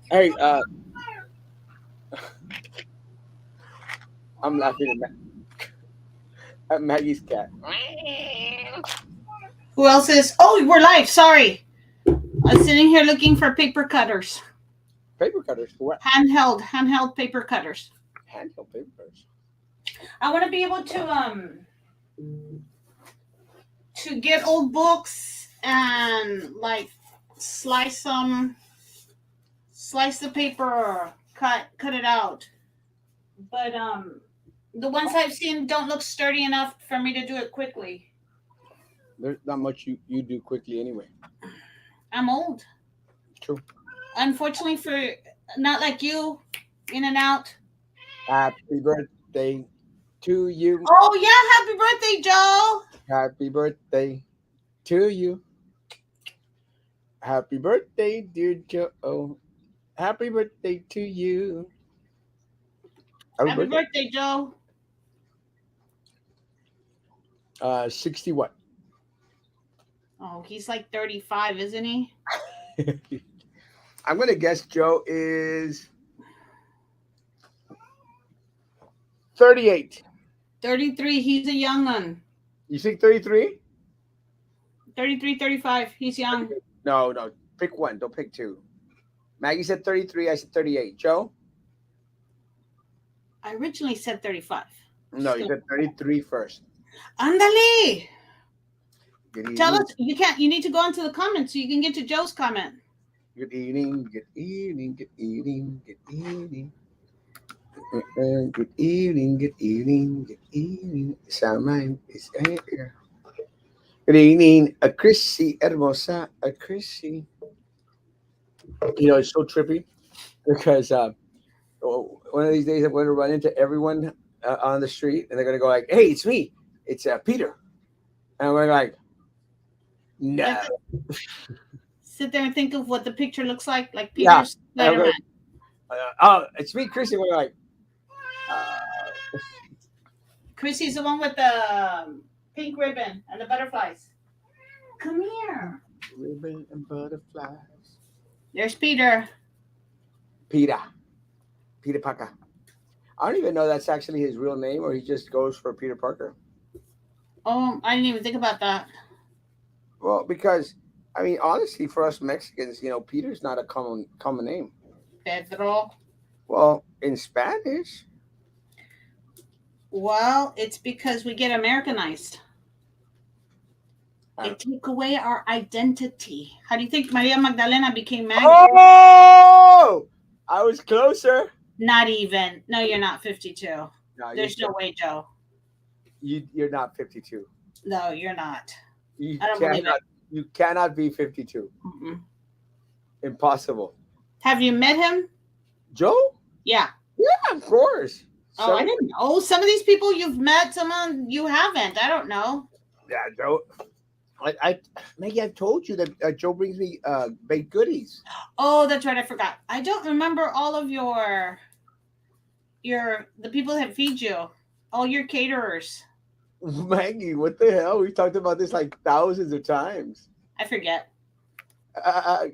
Hey, I'm laughing at Maggie's cat. Who else is? Oh, we're live. Sorry. I was sitting here looking for paper cutters. Paper cutters for what? Handheld paper cutters. Handheld paper cutters. I want to be able to get old books and like slice them, slice the paper, cut it out. But the ones I've seen don't look sturdy enough for me to do it quickly. There's not much you do quickly anyway. I'm old. True. Unfortunately for not like you, in and out. Happy birthday to you. Oh yeah, happy birthday, Joe. Happy birthday to you. Happy birthday, dear Joe. Happy birthday to you. Happy Happy birthday. birthday, Joe. 60 what? Oh, he's like 35, isn't he? I'm gonna guess Joe is 38. 33, he's a young one. You think 33? 33, 35, he's young. No, no. Pick one. Don't pick two. Maggie said 33. I said 38. Joe? I originally said 35. No, you So, said 33 first. Andale. Good Tell evening. us, you need to go into the comments so you can get to Joe's comment. Good evening. Good evening. Good evening. Good evening. Good evening. Good evening. Good evening. Sound mind is here. Good evening, a Chrissy Hermosa, a Chrissy. You know, it's so trippy because one of these days I'm going to run into everyone on the street and they're going to go like, "Hey, it's me. It's Peter." And we're like, You "No." have to sit there and think of what the picture looks like Yeah. Peter's And I'm Spider going, Man. "Oh, it's me, Chrissy." We're like, uh, Chrissy's the one with the pink ribbon and the butterflies. Come here. "Ribbon and butterflies." There's Peter. Peter. Peter Parker. I don't even know that's actually his real name or he just goes for Peter Parker. Oh, I didn't even think about that. Well, because I mean, honestly, for us Mexicans, Peter's not a common name. Pedro. Well, in Spanish, Well, it's because we get Americanized. I They don't. take away our identity. How do you think Maria Magdalena became Maggie? Oh, I was closer. Not even. No, you're not 52. No, There's no way, Joe. you're not 52. No, you're not. You I don't believe it. cannot you cannot be 52. Mm-mm. Impossible. Have you met him? Joe? Yeah. Yeah, of course. Oh, I So didn't know. Some of these people you've met, someone you haven't. I don't know. yeah, Joe. I Maggie, I've told you that Joe brings me baked goodies. Oh, that's right. I forgot. I don't remember all of the people that feed you. All your caterers. Maggie, what the hell? We've talked about this like thousands of times. I forget.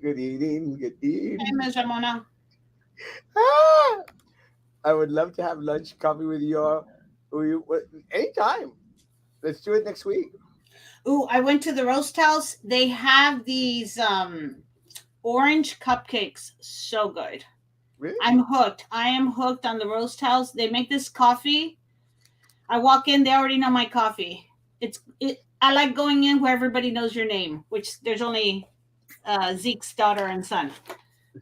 Good evening. Good Hey, evening. Ms. Ramona. Ah, I would love to have lunch, coffee with you all. Anytime. Let's do it next week. Ooh, I went to the roast house. They have these orange cupcakes. So good. Really? I'm hooked. I am hooked on the roast house. They make this coffee. I walk in, they already know my coffee. I like going in where everybody knows your name, which there's only Zeke's daughter and son.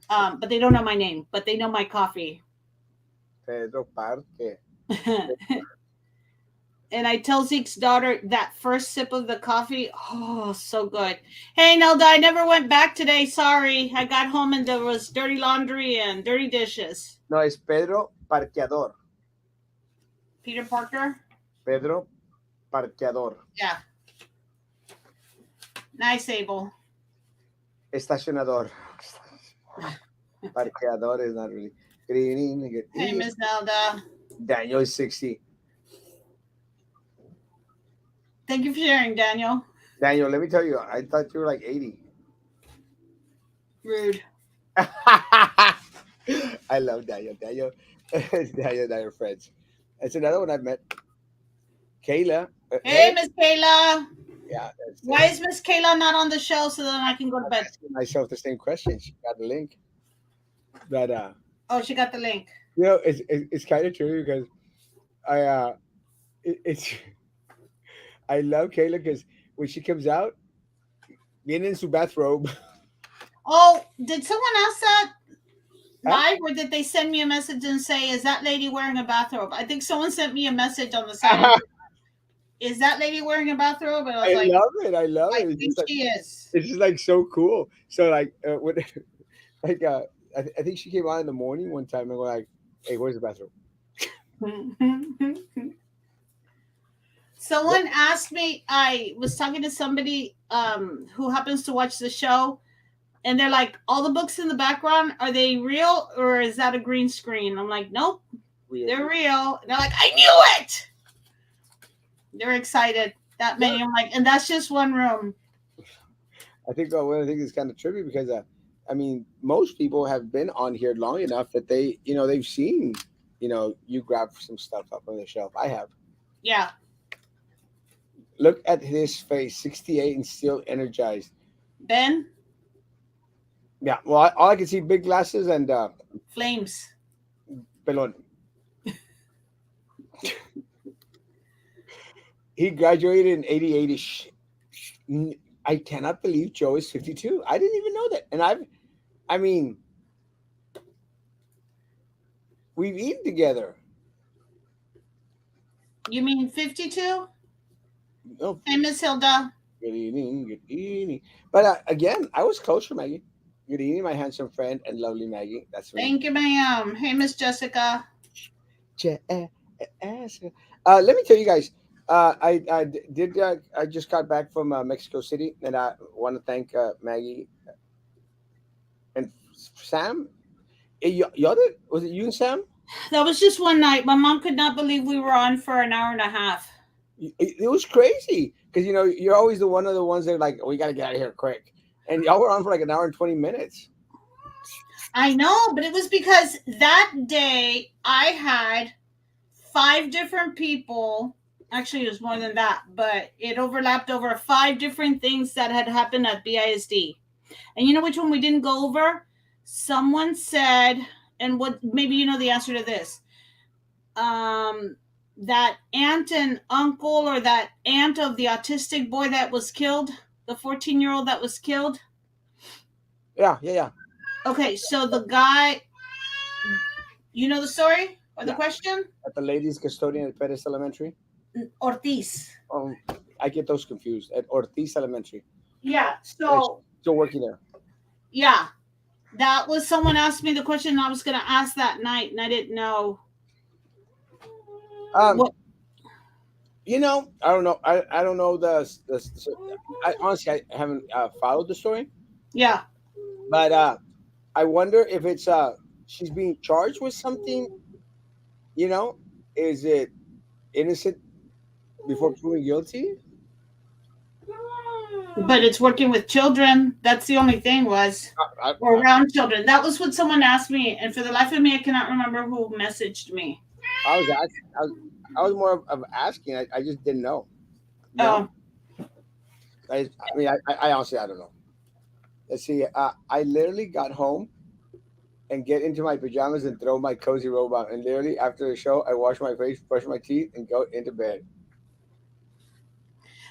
But they don't know my name, but they know my coffee. Pedro Parque. And I tell Zeke's daughter that first sip of the coffee, oh, so good. Hey, Nelda, I never went back today. Sorry. I got home and there was dirty laundry and dirty dishes. No, es Pedro Parqueador. Peter Parker? Pedro Parqueador. Yeah. Nice, Abel. Estacionador. Parqueador is not really. Good evening. Good Hey, evening. Miss Nelda. Daniel is 60. Thank you for sharing, Daniel. Daniel, let me tell you, I thought you were like 80. Rude. I love Daniel. Daniel, Daniel friends. It's another one I've met. Kayla. Hey, Hey, Miss Kayla. yeah, Why is Miss Kayla not on the show so then I can go to I'm bed? asking myself the same question. She got the link, but Oh, she got the link. it's kind of true because I it's I love Kayla because when she comes out, viene en su bathrobe. Oh, did someone ask that Huh? live or did they send me a message and say, is that lady wearing a bathrobe? I think someone sent me a message on the side and I is that lady wearing a bathrobe? And I was like, love it. I love I it. think she is. It's just like so cool. So like when like I think she came on in the morning one time and we're like, hey, where's the bathroom? Someone asked me, I was talking to somebody who happens to watch the show, and they're like, all the books in the background, are they real or is that a green screen? I'm like, nope, Real. they're real. And they're like, I knew it. They're excited. That Yeah. many. I'm like, and that's just one room. I think one of the things is kind of trippy because I mean most people have been on here long enough that they've seen you grab some stuff up on the shelf. I have. Yeah. Look at his face, 68 and still energized. Ben, Yeah, well, all I can see big glasses and flames. pelon. He graduated in 88 ish. I cannot believe Joe is 52. I didn't even know that. And I mean, we've eaten together. You mean 52? Oh, Hey, Miss Hilda. good evening, good evening. But again, I was close to Maggie. Good evening, my handsome friend and lovely Maggie. That's me. Thank you, ma'am. Hey, Miss Jessica. Let me tell you guys. I just got back from Mexico City, and I want to thank Maggie and Sam. Y'all did? Was it you and Sam? That was just one night. My mom could not believe we were on for an hour and a half. It was crazy because you're always the one of the ones that are like, we got to get out of here quick, and y'all were on for like an hour and 20 minutes. I know, but it was because that day I had 5 different people. Actually, it was more than that, but it overlapped over 5 different things that had happened at BISD. And you know which one we didn't go over? Someone said, and what maybe you know the answer to this. That aunt and uncle, or that aunt of the autistic boy that was killed, the 14-year-old that was killed. Yeah. Okay, so the guy, you know the story or the Yeah. question? At the ladies' custodian at Perez Elementary. Ortiz. Um, I get those confused. At Ortiz Elementary. Yeah. They're So still working there. yeah, that was someone asked me the question I was going to ask that night, and I didn't know Um, what. I don't know. I don't know I honestly I haven't followed the story, Yeah, but I wonder if it's she's being charged with something. You know, is it innocent before proven guilty? but it's working with children. That's the only thing was, or around children. That was what someone asked me, and for the life of me, I cannot remember who messaged me. I was asking. I was more of asking. I just didn't know. No, Oh, I mean, I honestly I don't know. Let's see. I literally got home and get into my pajamas and throw my cozy robe on. And literally after the show, I wash my face, brush my teeth, and go into bed.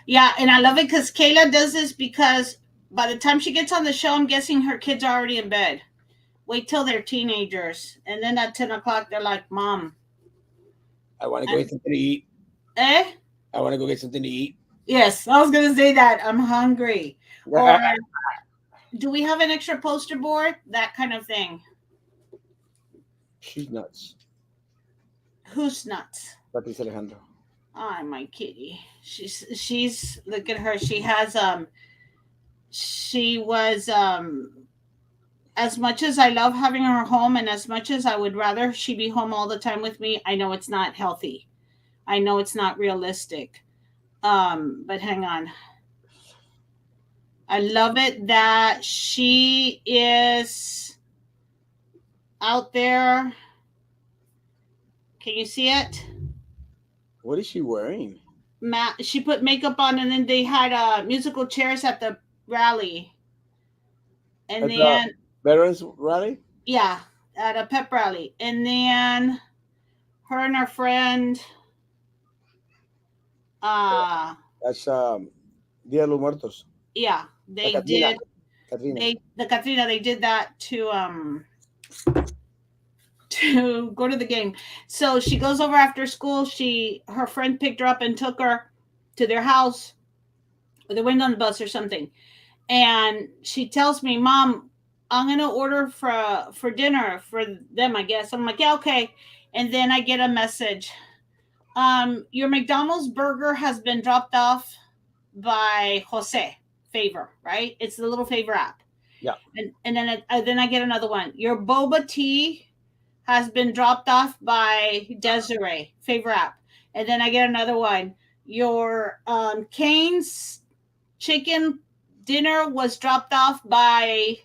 yeah, and I love it because Kayla does this because by the time she gets on the show, I'm guessing her kids are already in bed. Wait till they're teenagers, and then at 10 o'clock, they're like, "Mom, I want to go get something to eat. eh?" I want to go get something to eat. Yes, I was gonna say that. I'm hungry. Or Yeah, do we have an extra poster board? That kind of thing. she's nuts. Who's nuts? Patricia Alejandro. Oh, my kitty. She's look at her. She was as much as I love having her home and as much as I would rather she be home all the time with me, I know it's not healthy. I know it's not realistic. But hang on. I love it that she is. out there. Can you see it? What is she wearing? She put makeup on, and then they had musical chairs at the rally, and At the then Veterans Rally? yeah, at a pep rally, and then her and her friend, uh, That's Dia de los Muertos. yeah, La they Catrina. did. Catrina. The Katrina, they did that to go to the game. So she goes over after school. Her friend picked her up and took her to their house. Or they went on the bus or something. And she tells me, "Mom, I'm gonna order for dinner for them, I guess." I'm like, "Yeah, okay." And then I get a message. Your McDonald's burger has been dropped off by Jose Favor, right? It's the little Favor app. Yeah. And then I get another one. Your boba tea has been dropped off by Desiree, Favor app. And then I get another one. Your Cane's chicken dinner was dropped off by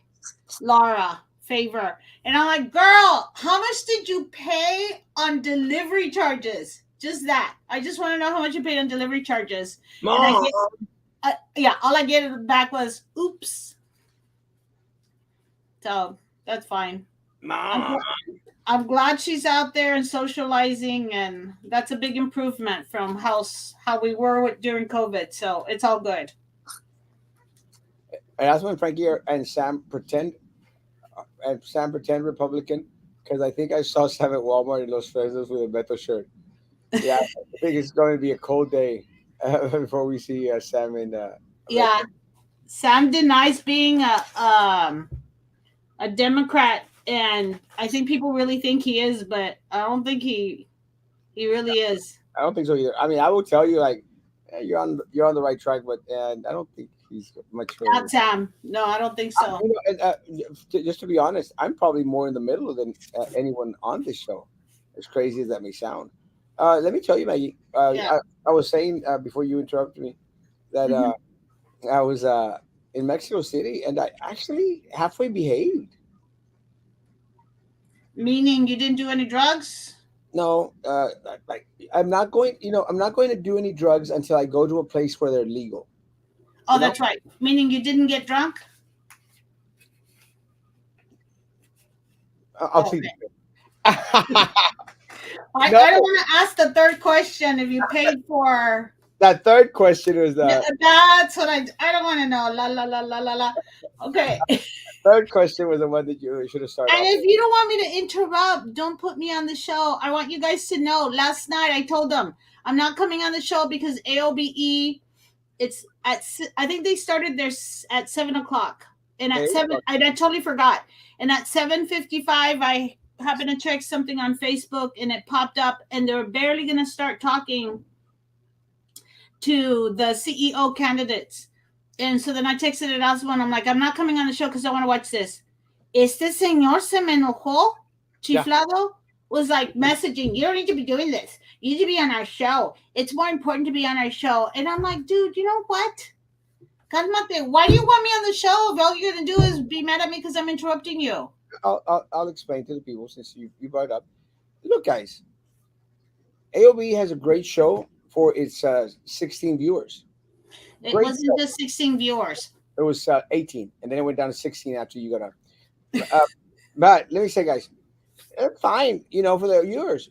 Laura, Favor. And I'm like, girl, how much did you pay on delivery charges? Just that. I just want to know how much you paid on delivery charges. And I Mom. get, yeah, all I get back was, oops. So that's fine. I'm, Mom. gl- I'm glad she's out there and socializing, and that's a big improvement from how we were during COVID. So it's all good. And that's when Frankie and Sam pretend Republican because I think I saw Sam at Walmart in Los Fresnos with a Beto shirt. Yeah, I think it's going to be a cold day before we see Sam in Yeah, Beto. Sam denies being a Democrat, and I think people really think he is, but I don't think he really is. I don't think so either. I mean, I will tell you like you're on the right track, but and I don't think he's much Not further. Sam. No, I don't think so. Just to be honest, I'm probably more in the middle than anyone on this show, as crazy as that may sound. Let me tell you, Maggie. Yeah. I was saying before you interrupted me that Hmm. I was in Mexico City and I actually halfway behaved. Meaning you didn't do any drugs? No, like I'm not going. I'm not going to do any drugs until I go to a place where they're legal. Oh, You know, that's right. Meaning you didn't get drunk? I'll Oh, plead. okay. The no, I don't want to ask the third question if you paid for. that third question was That's what I don't want to know. La la la la la la. Okay. third question was the one that you should have started And off if with. you don't want me to interrupt, don't put me on the show. I want you guys to know. Last night I told them I'm not coming on the show because AOBE. It's I think they started there at 7 o'clock, and There at you seven go. I totally forgot. And at 7:55, I happened to check something on Facebook, and it popped up, and they were barely going to start talking to the CEO candidates. And so then I texted Erasmo, and I'm like, I'm not coming on the show because I want to watch this. Este señor se me enojó, Yeah. chiflado, was like messaging, you don't need to be doing this. You need to be on our show. It's more important to be on our show. And I'm like, dude, you know what? Calmate. Why do you want me on the show if all you're going to do is be mad at me because I'm interrupting you? I'll explain to the people since you brought it up. Look, guys, AOB has a great show for its 16 viewers. It Great wasn't show. just 16 viewers. It was 18, and then it went down to 16 after you got on. But let me say, guys, they're fine. For the viewers,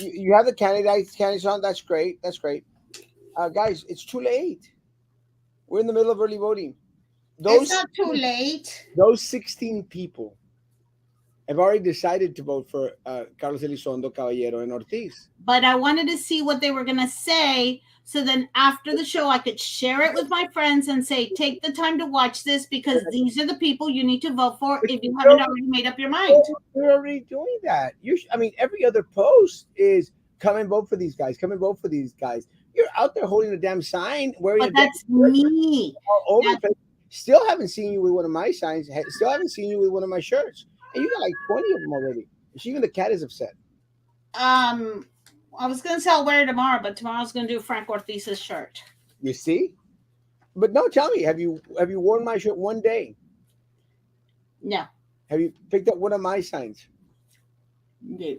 you have the candidates on. That's great. That's great. Guys, it's too late. We're in the middle of early voting. It's Those not too late. those 16 people have already decided to vote for Carlos Elizondo, Caballero, and Ortiz. But I wanted to see what they were going to say. So then after the show, I could share it with my friends and say, take the time to watch this because these are the people you need to vote for if you haven't already made up your mind. You're already doing that. I mean, every other post is come and vote for these guys. Come and vote for these guys. You're out there holding a damn sign, wearing But a damn that's shirt me. all over the That's, place. Still haven't seen you with one of my signs. Still haven't seen you with one of my shirts. And you got like 20 of them already. Even the cat is upset. I was going to say I'll wear it tomorrow, but tomorrow's going to do Frank Ortiz's shirt. You see? But no, tell me, have you worn my shirt one day? No. Have you picked up one of my signs? Okay.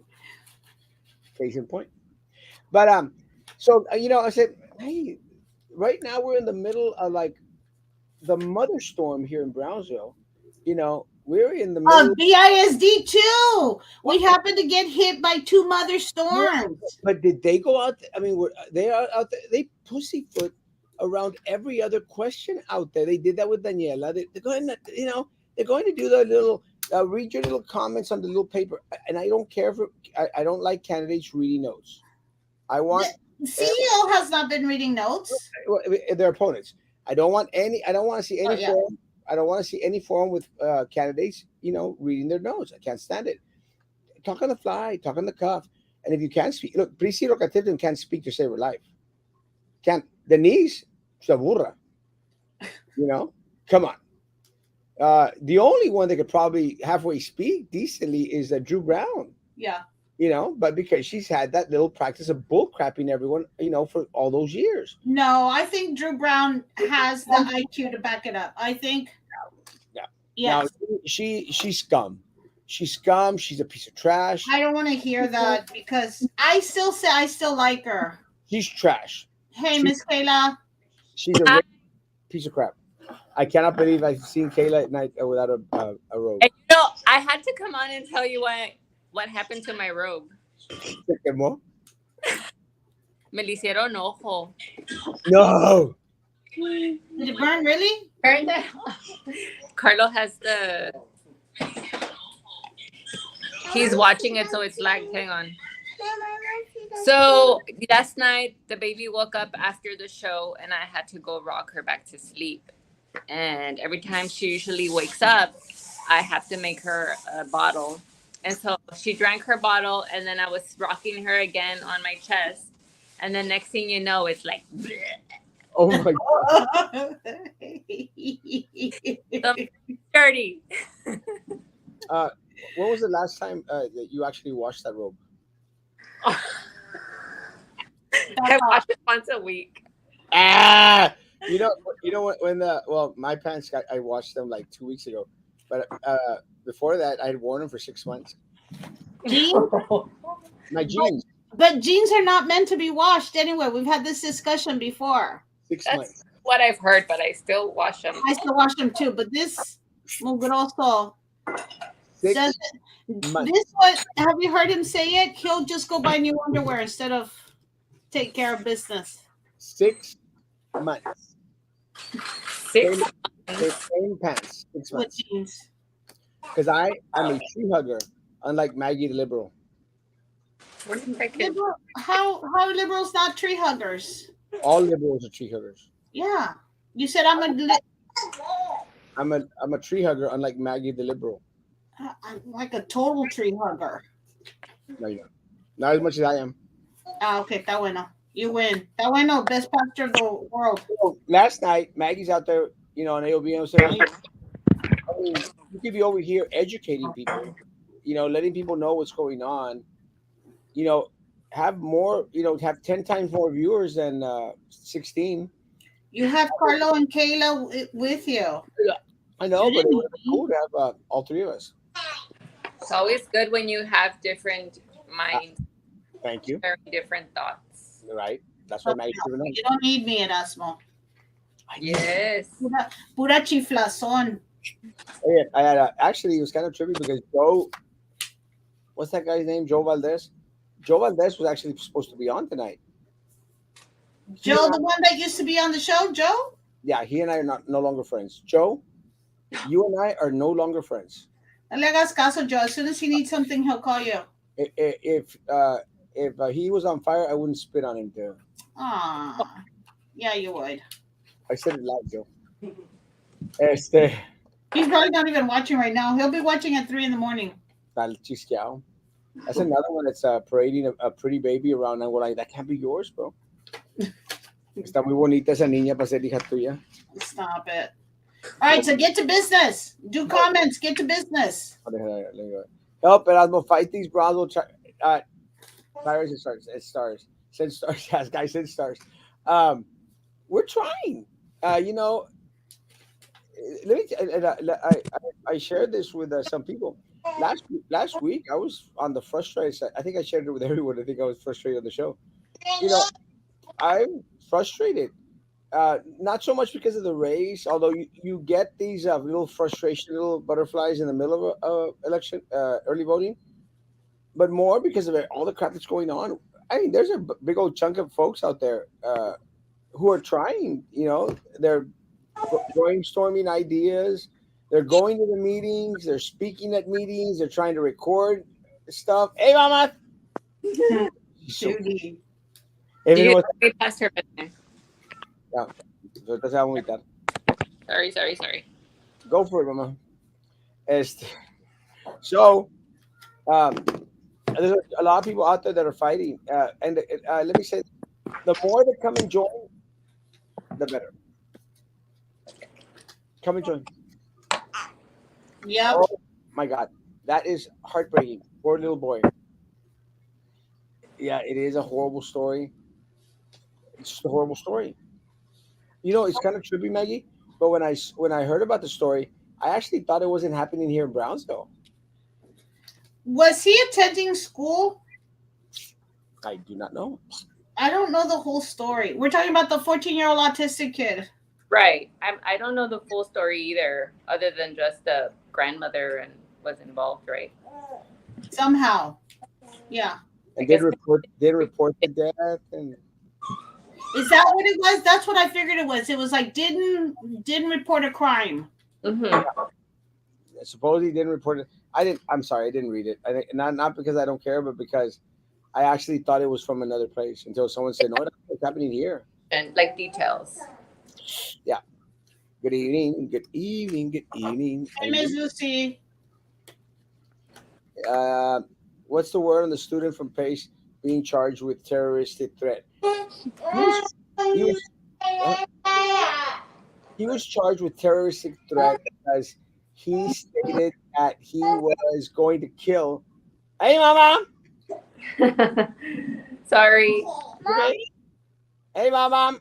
Case in point. But so I said, hey, right now we're in the middle of like the mother storm here in Brownsville. We're in the middle. BISD too. We happen to get hit by two mother No, storms. but did they go out? I mean, they are out there. They pussyfoot around every other question out there. They did that with Daniela. They're going to, they're going to do the little read your little comments on the little paper. And I don't care for. I don't like candidates reading notes. I The want CEO has not been reading notes. their opponents. I don't want any. I don't want to see Oh any yeah. forum. I don't want to see any forum with candidates. Reading their notes. I can't stand it. Talk on the fly. Talk on the cuff. And if you can't speak, look, Priscilla Catedran can't speak to save her life. Can't. Denise, se burra. Come on. The only one that could probably halfway speak decently is Drew Brown. Yeah. But because she's had that little practice of bull crapping everyone, for all those years. No, I think Drew Brown has the IQ to back it up. I think. Yeah. Yes. Now she's scum. She's scum. She's a piece of trash. I don't want to hear that because I still say I still like her. She's trash. Hey, Miss Kayla. She's a piece of crap. I cannot believe I've seen Kayla at night without a robe. And I had to come on and tell you what happened to my robe. ¿Se quemó? Me le hicieron ojo. No. Did it burn really? Burn the Carlo has he's watching it, so it's lagged. Hang on. So last night the baby woke up after the show and I had to go rock her back to sleep. And every time she usually wakes up, I have to make her a bottle. And so she drank her bottle and then I was rocking her again on my chest. And then next thing you know, it's like bleh. Oh my God. So dirty. When was the last time that you actually washed that robe? I wash it once a week. You know when my pants I washed them like 2 weeks ago, but before that I had worn them for 6 months. Jeans? My jeans. But jeans are not meant to be washed anyway. We've had this discussion before. 6 That's months. what I've heard, but I still wash them. I still wash them too, but this mugroso 6 doesn't. months. This what have you heard him say it? He'll just go buy new underwear instead of take care of business. 6 months. 6 Same pants. 6 With months. jeans. Because I am a tree hugger, unlike Maggie the liberal. How are liberals not tree huggers? All liberals are tree huggers. Yeah, you said I'm I'm a tree hugger, unlike Maggie the liberal. I'm like a total tree hugger. No, you're not as much as I am. Okay, está bueno. You win. Está bueno, best pastor of the world. So, last night, Maggie's out there, on AOB, saying, hey, I mean, you could be over here educating people, letting people know what's going on, have more, have 10 times more viewers than 16. You have Carlo and Kayla with you. I know, but it would be cool to have all three of us. It's always good when you have different minds. Thank you. Very different thoughts. Right. That's why Maggie's doing You don't need me, Erasmo. Yes. Pura chiflazón. Yeah, I had actually, it was kind of trippy because Joe, what's that guy's name? Joe Valdez. Joe Valdez was actually supposed to be on tonight. Joe, the one that used to be on the show, Joe? Yeah, he and I are no longer friends. Joe, you and I are no longer friends. No le hagas caso, Joe. As soon as he needs something, he'll call you. If he was on fire, I wouldn't spit on him, too. Aw. Yeah, you would. I said it loud, Joe. He's probably not even watching right now. He'll be watching at 3 a.m. Chisqueado. That's another one that's parading a pretty baby around, and we're like, that can't be yours, bro. Está muy bonita esa niña para ser hija tuya. Stop it. All right, so get to business. Do comments. Get to business. Help Erasmo fight these Brownsville Pirates and Stars. It's Stars. Said Stars. Yes, guys said Stars. We're trying. let me. I shared this with some people last week. I was on the frustrated side. I think I shared it with everyone. I think I was frustrated on the show. You know, I'm frustrated. Not so much because of the race, although you get these little frustration, little butterflies in the middle of election, early voting, but more because of all the crap that's going on. I mean, there's a big old chunk of folks out there who are trying. They're brainstorming ideas. They're going to the meetings. They're speaking at meetings. They're trying to record stuff. Hey, mama. She's so cute. Judy. Even You with way past her bedtime. yeah, so that's how we that. Sorry. Go for it, mama. Este, so um, there's a lot of people out there that are fighting, and let me say, the more that come and join, the better. Come and join. Yep. Oh my God, that is heartbreaking. Poor little boy. Yeah, it is a horrible story. It's just a horrible story. It's kind of trippy, Maggie. But when I heard about the story, I actually thought it wasn't happening here in Brownsville. Was he attending school? I do not know. I don't know the whole story. We're talking about the 14-year-old autistic kid. Right. I don't know the full story either, other than just the grandmother and was involved, right? Somehow. Yeah. And guess did report the death and Is that what it was? That's what I figured it was. It was like didn't report a crime. Mm-hmm. supposedly didn't report it. I didn't. I'm sorry, I didn't read it. I think not because I don't care, but because I actually thought it was from another place until someone said, "No, it's happening here." And like details. Yeah. Good evening. Good evening. Good evening. Hey, Miss Lucy. Uh, what's the word on the student from Pace being charged with terroristic threat? He was he was what? He was charged with terroristic threat because he stated that he was going to kill. Hey, mama. Sorry. Okay. Hey, mama.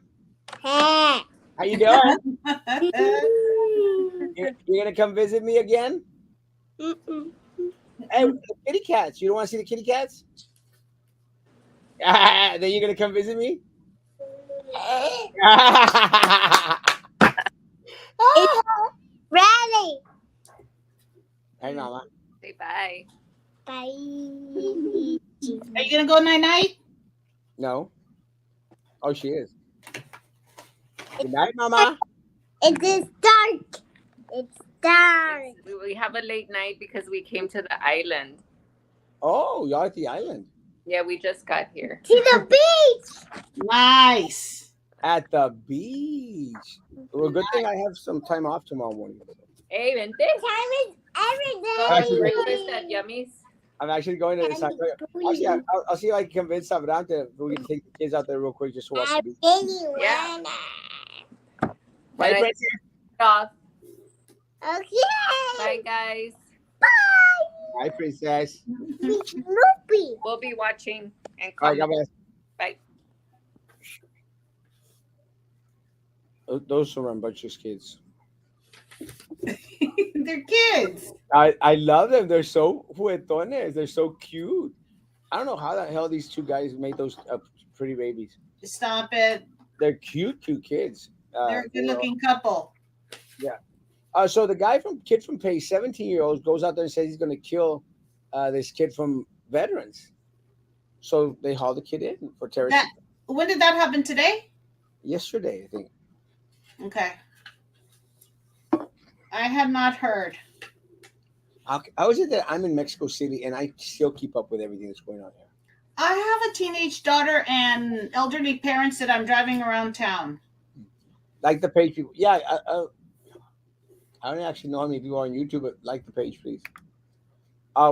How you doing? You're gonna come visit me again? Hey, the kitty cats. You don't want to see the kitty cats? Then you're gonna come visit me? Ready. Hey, mama. Say bye. Bye. Are you gonna go night night? No. Oh, she is. Good night, mama. It is dark. It's dark. We have a late night because we came to the island. Oh, y'all at the island. Yeah, we just got here. To the beach. Nice. At the beach. Well, good thing I have some time off tomorrow morning. Hey, vente. Time is Go everything. have breakfast at Yummy's. I'm actually going to. Actually, I'll see if I can convince Sabran to we can take the kids out there real quick just to watch I the beach. really Yeah. wanna. Bye, And I Princess. off. Okay. Bye, guys. Bye. Bye, Princess. Snoopy. We'll be watching and All right, God comment. bless. Bye. Those are rambunctious kids. They're kids. I love them. They're so juguetones. They're so cute. I don't know how the hell these two guys made those pretty babies. Stop it. They're cute kids. They're a good looking couple. Yeah. So the kid from Pace, 17-year-olds, goes out there and says he's going to kill this kid from veterans. So they haul the kid in for terrorism. When did that happen? Today? Yesterday, I think. Okay. I have not heard. How is it that I'm in Mexico City and I still keep up with everything that's going on here? I have a teenage daughter and elderly parents that I'm driving around town. Like the page people. Yeah, I don't actually know how many people are on YouTube, but like the page, please.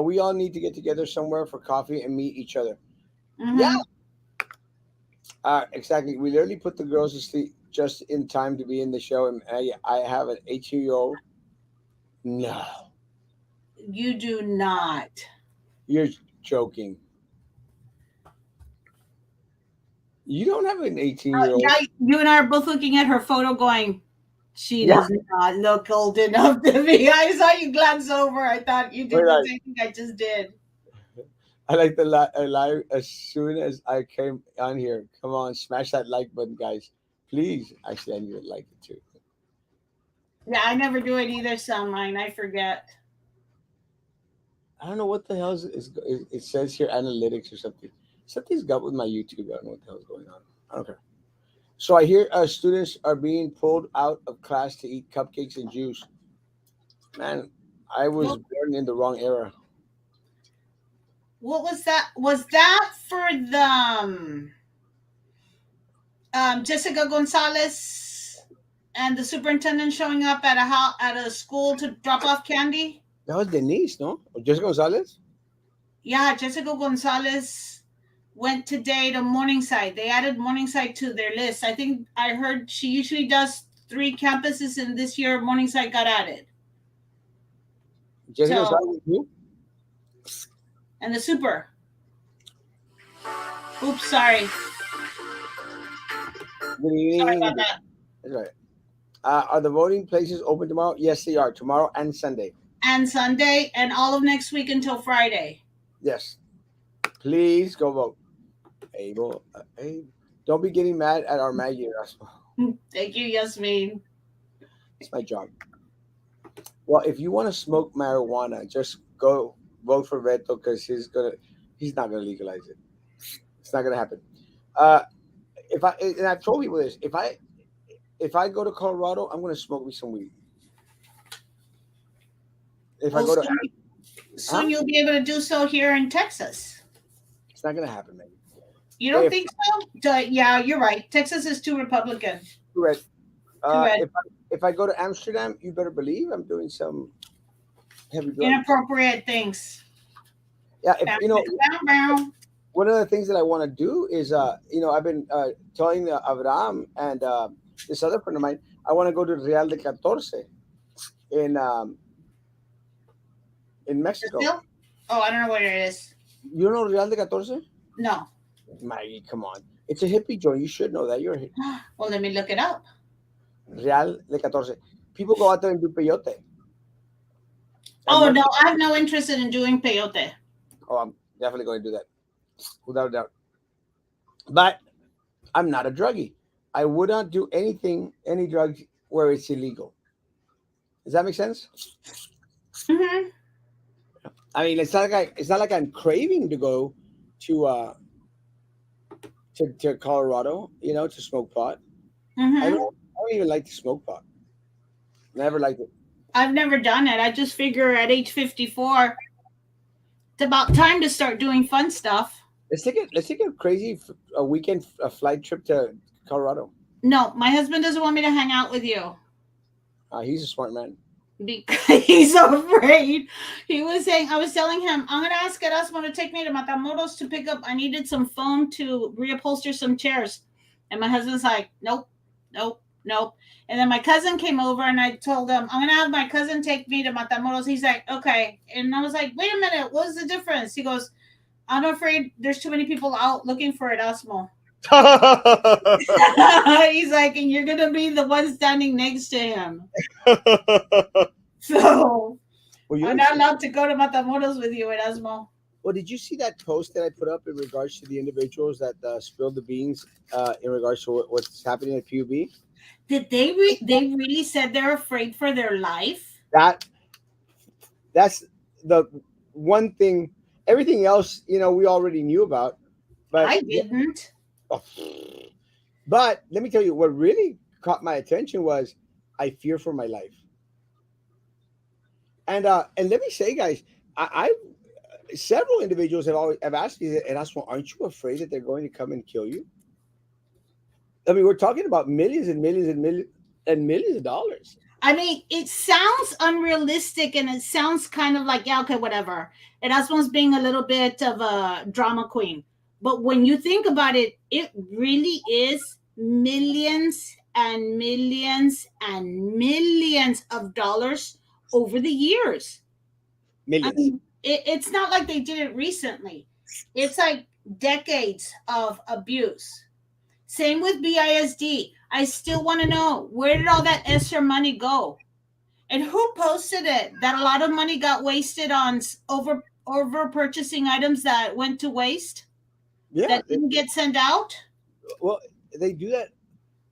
We all need to get together somewhere for coffee and meet each other. Mhm. Yeah. Exactly. We literally put the girls to sleep just in time to be in the show. And I have an 18-year-old. No. You do not. You're joking. You don't have an 18-year-old. Yeah, you and I are both looking at her photo going, She Yeah. does not look old enough to be. I saw you glance over. I thought you Wait, did the same thing I just did. I like the live as soon as I came on here. Come on, smash that like button, guys. Please. Actually, I need to like it too. Yeah, I never do it either, Sunline. I forget. I don't know what the hell it says here analytics or something. Something's got with my YouTube. I don't know what the hell's going on. I don't care. So I hear students are being pulled out of class to eat cupcakes and juice. Man, I was What, born in the wrong era. what was that? Was that for the Jessica Gonzalez and the superintendent showing up at a school to drop off candy? That was Denise, no? Or Jessica Gonzalez? Yeah, Jessica Gonzalez went today to Morningside. They added Morningside to their list. I think I heard she usually does 3 campuses, and this year Morningside got added. Jessica So, Gonzalez, who? and the super. Oops, sorry. Good Sorry about evening. that. That's right. Are the voting places open tomorrow? Yes, they are. Tomorrow and Sunday. And Sunday and all of next week until Friday. Yes. Please go vote. Abel, Abe. Don't be getting mad at our Maggie. Thank you, Yasmin. It's my job. Well, if you want to smoke marijuana, just go vote for Beto because he's not gonna legalize it. It's not gonna happen. Uh, if I and I've told people this, if I go to Colorado, I'm gonna smoke me some weed. If I Well, go to, soon huh? you'll be able to do so here in Texas. It's not gonna happen, man. You don't If think so? Yeah, you're right. Texas is too Republican. correct, Too red. if I go to Amsterdam, you better believe I'm doing some heavy drugs. Inappropriate things. Yeah, if Bow, you know, bow, bow. one of the things that I want to do is, I've been telling Avram and this other friend of mine, I want to go to Real de Catorce in um, in Mexico. Brazil? Oh, I don't know what it is. You know Real de Catorce? No. Maggie, come on. It's a hippie joint. You should know that. You're a hippie. Well, let me look it up. Real de Catorce. People go out there and do peyote. Oh, no, I have no interest in doing peyote. Oh, I'm definitely going to do that. Without a doubt. But I'm not a druggie. I would not do any drugs where it's illegal. Does that make sense? Mm-hmm. I mean, it's not like I'm craving to go to to Colorado, to smoke pot. I Mm-hmm. don't even like to smoke pot. Never liked it. I've never done it. I just figure at age 54, it's about time to start doing fun stuff. Let's take a crazy weekend flight trip to Colorado. No, my husband doesn't want me to hang out with you He's a smart man. because he's afraid. He was saying, I was telling him, I'm going to ask Erasmo to take me to Matamoros to pick up. I needed some foam to reupholster some chairs. And my husband's like, nope, nope, nope. And then my cousin came over and I told him, I'm going to have my cousin take me to Matamoros. He's like, okay. And I was like, wait a minute, what's the difference? He goes, I'm afraid there's too many people out looking for Erasmo. He's like, and you're going to be the one standing next to him. So Well, I'm not allowed to go to Matamoros with you, Erasmo. well, did you see that post that I put up in regards to the individuals that spilled the beans in regards to what's happening at PUB? Did they they really said they're afraid for their life? That's the one thing. Everything else, we already knew about. But I didn't. But let me tell you, what really caught my attention was I fear for my life. And let me say, guys, I several individuals have asked me, and asked, well, aren't you afraid that they're going to come and kill you? I mean, we're talking about millions and millions and millions and millions of dollars. I mean, it sounds unrealistic and it sounds kind of like, yeah, okay, whatever. Erasmo's being a little bit of a drama queen. But when you think about it, it really is millions and millions and millions of dollars over the years. I Millions. mean, it's not like they did it recently. It's like decades of abuse. Same with BISD. I still want to know, where did all that extra money go? And who posted it? That a lot of money got wasted on over purchasing items that went to waste, Yeah, that didn't get sent out. well, they do that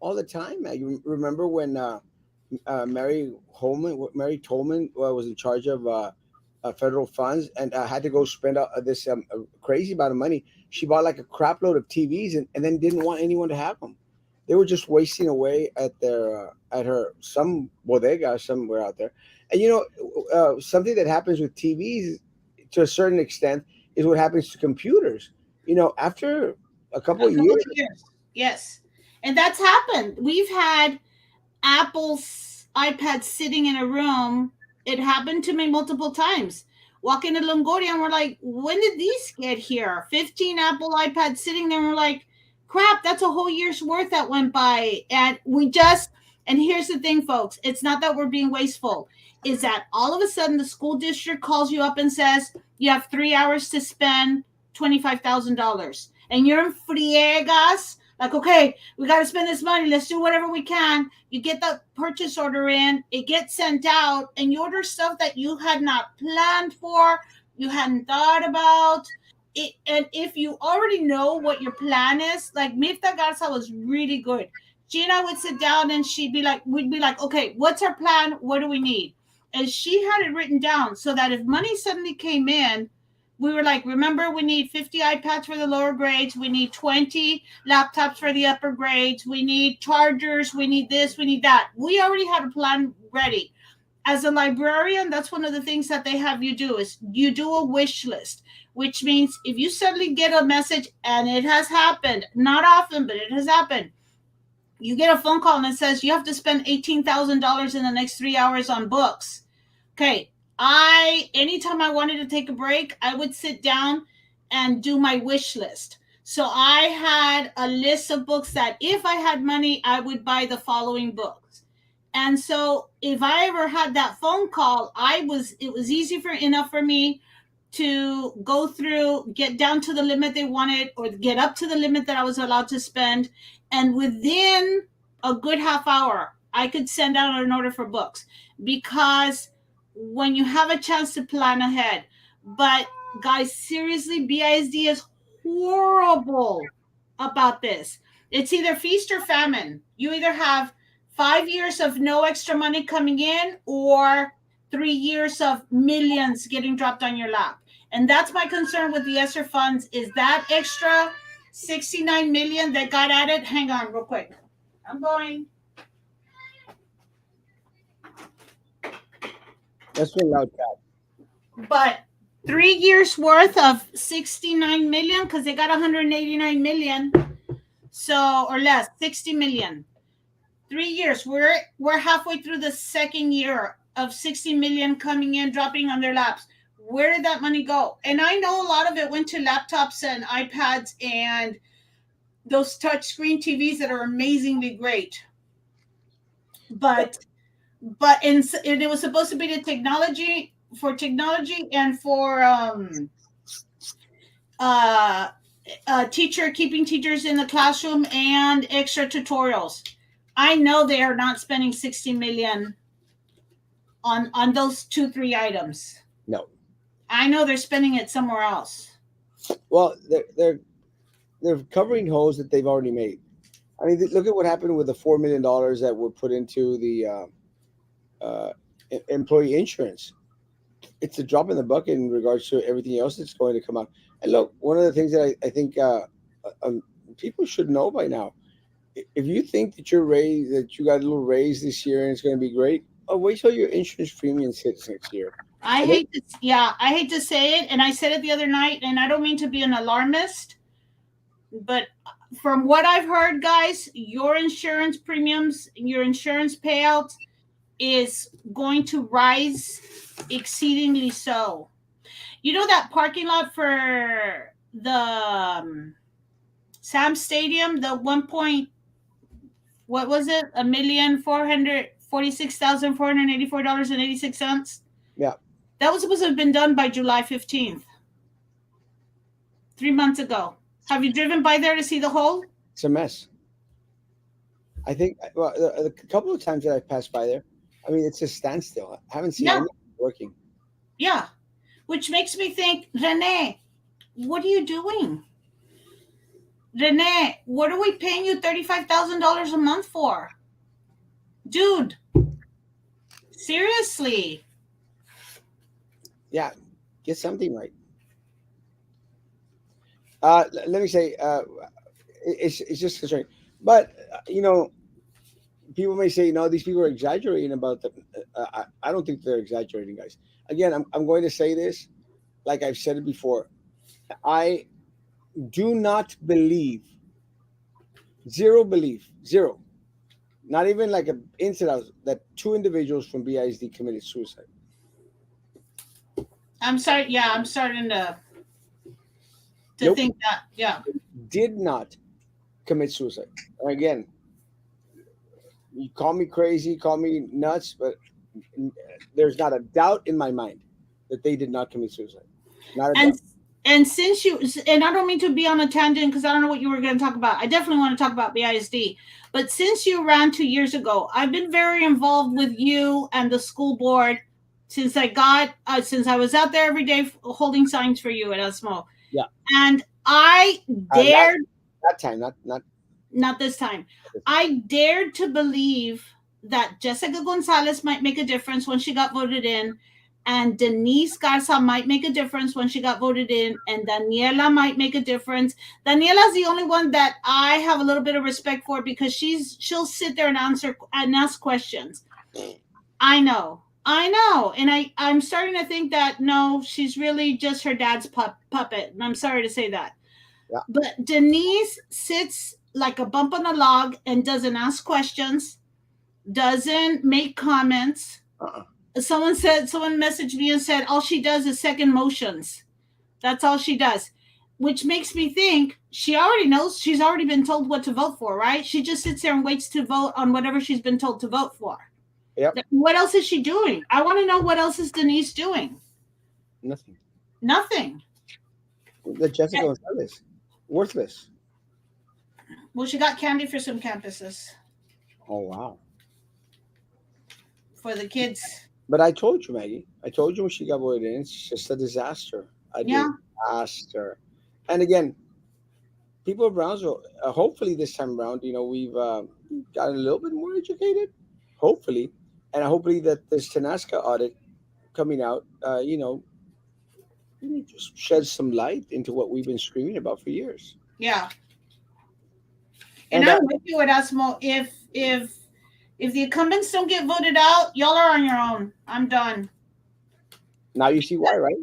all the time. You remember when Mary Tolman was in charge of federal funds and had to go spend this crazy amount of money. She bought like a crap load of TVs and then didn't want anyone to have them. They were just wasting away at their at her some bodega somewhere out there. And something that happens with TVs to a certain extent is what happens to computers. After a couple A of couple years, of years. Yes. And that's happened. We've had Apple's iPad sitting in a room. It happened to me multiple times. Walk into Longoria and we're like, when did these get here? 15 Apple iPads sitting there. And we're like, crap, that's a whole year's worth that went by. And here's the thing, folks, it's not that we're being wasteful. Is that all of a sudden the school district calls you up and says, you have 3 hours to spend $25,000. And you're in friegas. Like, okay, we got to spend this money. Let's do whatever we can. You get the purchase order in, it gets sent out, and you order stuff that you had not planned for, you hadn't thought about. And if you already know what your plan is, like Mirta Garza was really good. She and I would sit down and we'd be like, okay, what's our plan? What do we need? And she had it written down so that if money suddenly came in, we were like, remember, we need 50 iPads for the lower grades. We need 20 laptops for the upper grades. We need chargers. We need this. We need that. We already had a plan ready. As a librarian, that's one of the things that they have you do is you do a wish list, which means if you suddenly get a message, and it has happened, not often, but it has happened, you get a phone call and it says you have to spend $18,000 in the next 3 hours on books. Okay, anytime I wanted to take a break, I would sit down and do my wish list. So I had a list of books that if I had money, I would buy the following books. And so if I ever had that phone call, it was enough for me to go through, get down to the limit they wanted, or get up to the limit that I was allowed to spend. And within a good half hour, I could send out an order for books, because when you have a chance to plan ahead. But guys, seriously, BISD is horrible about this. It's either feast or famine. You either have 5 years of no extra money coming in, or 3 years of millions getting dropped on your lap. And that's my concern with the ESSER funds, is that extra 69 million that got added. Hang on real quick. I'm going. that's what loud cat. But 3 years worth of 69 million, because they got 189 million. So, or less, 60 million. 3 years. We're halfway through the second year of 60 million coming in, dropping on their laps. Where did that money go? And I know a lot of it went to laptops and iPads and those touchscreen TVs that are amazingly great. But and it was supposed to be the technology and for keeping teachers in the classroom and extra tutorials. I know they are not spending 60 million on those 2-3 items. No. I know they're spending it somewhere else. Well, they're covering holes that they've already made. I mean, look at what happened with the $4 million that were put into the employee insurance. It's a drop in the bucket in regards to everything else that's going to come out. And look, one of the things that I think people should know by now, if you think that that you got a little raise this year and it's going to be great, wait till your insurance premiums hit next year. I hate to say it, and I said it the other night, and I don't mean to be an alarmist, but from what I've heard, guys, your insurance premiums, your insurance payout is going to rise exceedingly so. You know that parking lot for the Sam Stadium, the what was it? $1,446,484.86. Yeah. That was supposed to have been done by July 15th. 3 months ago. Have you driven by there to see the hole? It's a mess. I think well, a couple of times that I've passed by there, I mean, it's a standstill. I haven't seen Yeah, anything working. yeah. Which makes me think, Renee, what are you doing? Renee, what are we paying you $35,000 a month for? Dude, seriously. Yeah, get something right. Let me say, it's just concerning. But people may say, no, these people are exaggerating about the. I don't think they're exaggerating, guys. Again, I'm going to say this, like I've said it before. I do not believe, zero belief, zero, not even like an incident that two individuals from BISD committed suicide. I'm sorry. Yeah, I'm starting to Nope, think that. Yeah. did not commit suicide. Again, you call me crazy, call me nuts, but there's not a doubt in my mind that they did not commit suicide. Not a And doubt. and since you and I don't mean to be on a tangent because I don't know what you were going to talk about. I definitely want to talk about BISD. But since you ran 2 years ago, I've been very involved with you and the school board since I was out there every day holding signs for you at Erasmo. Yeah. And I Not dared, that time. Not not this time, this time. I dared to believe that Jessica Gonzalez might make a difference when she got voted in, and Denise Garza might make a difference when she got voted in, and Daniela might make a difference. Daniela's the only one that I have a little bit of respect for because she'll sit there and answer and ask questions. I know, and I'm starting to think that no, she's really just her dad's puppet, and I'm sorry to say that. Yeah. But Denise sits like a bump on a log and doesn't ask questions, doesn't make comments. Uh-uh. Someone messaged me and said all she does is second motions. That's all she does. Which makes me think she already knows, she's already been told what to vote for, right? She just sits there and waits to vote on whatever she's been told to vote for. Yep. What else is she doing? I want to know what else is Denise doing. Nothing. Nothing. The Jessica Gonzalez, worthless. Well, she got candy for some campuses Oh wow. for the kids. But I told you, Maggie. I told you when she got voted in, it's just a disaster. A Yeah. disaster. And again, people of Brownsville, hopefully this time around, we've gotten a little bit more educated. Hopefully, and hopefully that this Tanasca audit coming out, just sheds some light into what we've been screaming about for years. Yeah. And And I'm with you, Erasmo. If the incumbents don't get voted out, y'all are on your own. I'm done. now you see why, right?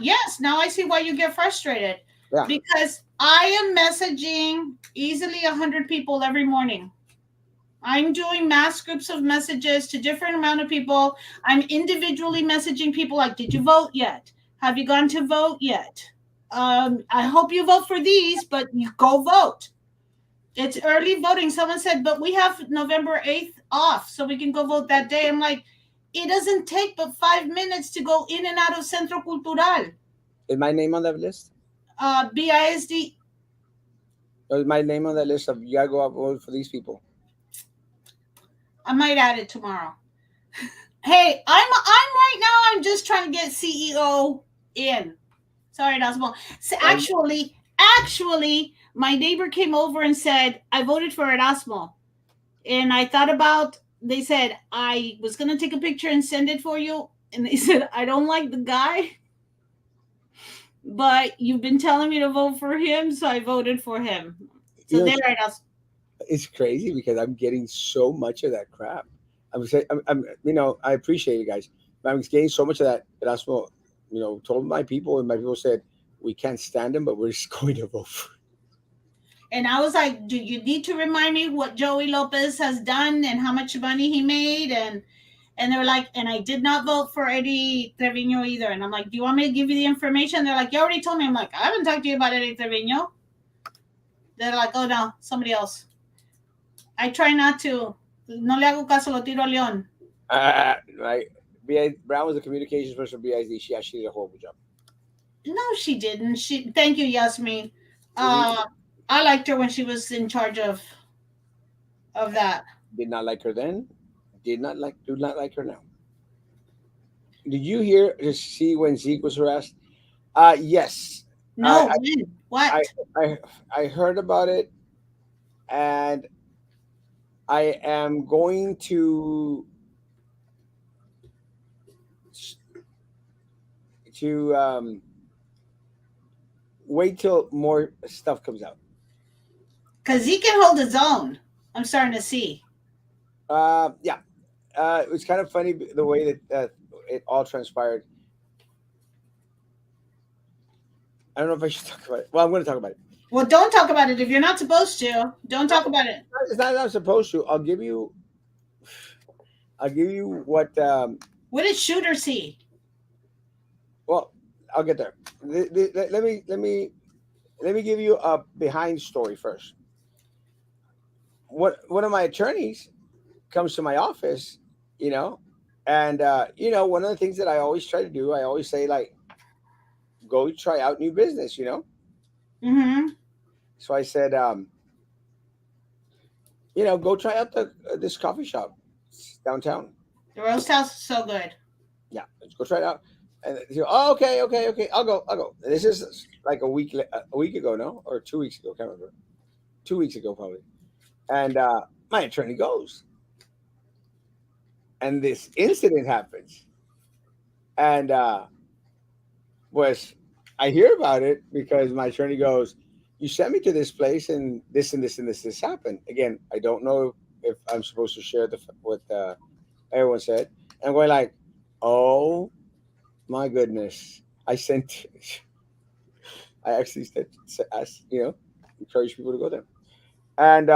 Yes, now I see why you get frustrated. Yeah. Because I am messaging easily 100 people every morning. I'm doing mass groups of messages to different amount of people. I'm individually messaging people like, did you vote yet? Have you gone to vote yet? I hope you vote for these, but you go vote. It's early voting. Someone said, but we have November 8th off, so we can go vote that day. I'm like, it doesn't take but 5 minutes to go in and out of Centro Cultural. Is my name on that list? BISD. Is my name on that list of you gotta go out and vote for these people? I might add it tomorrow. Hey, I'm right now. I'm just trying to get CEO in. Sorry, that's small. So actually, my neighbor came over and said I voted for Erasmo, and I thought about. They said I was gonna take a picture and send it for you, and they said I don't like the guy, but you've been telling me to vote for him, so I voted for him. So there it is. It's crazy because I'm getting so much of that crap. I appreciate it, guys, but I'm getting so much of that. And that's what, told my people, and my people said, we can't stand him, but we're just going to vote for him. And I was like, do you need to remind me what Joey Lopez has done and how much money he made? And they were like, and I did not vote for Eddie Trevino either. And I'm like, do you want me to give you the information? They're like, you already told me. I'm like, I haven't talked to you about Eddie Trevino. They're like, oh no, somebody else. I try not to. No le hago caso, lo tiro a Leon. Right. Brown was a communications person for BISD. She actually did a horrible job. No, she didn't. Thank you, Yasmin. I liked her when she was in charge of of that. Did not like her then. Do not like her now. Did you hear to see when Zeke was harassed? Yes. I No, when? I What? I I, I heard about it, and I am going to wait till more stuff comes out. Because he can hold his own. I'm starting to see. Yeah, it was kind of funny the way that it all transpired. I don't know if I should talk about it. Well, I'm going to talk about it. Well, don't talk about it if you're not supposed to. Don't talk about it. It's not that I'm supposed to. I'll give you what. What did Shooter see? Well, I'll get there. Let me give you a behind story first. One of my attorneys comes to my office, you know, and one of the things that I always try to do, I always say like, go try out new business, you know. Mm-hmm. So I said, go try out this coffee shop downtown. The roast house is so good. Yeah, let's go try it out. And he goes, oh, okay, okay, okay. I'll go. This is like a week ago, no, or 2 weeks ago. Can't remember. 2 weeks ago, probably. And my attorney goes, and this incident happens, and was I hear about it because my attorney goes, "You sent me to this place, and this and this and this happened." Again, I don't know if I'm supposed to share what everyone said, and we're like, "Oh my goodness!" I sent I actually asked, encourage people to go there. And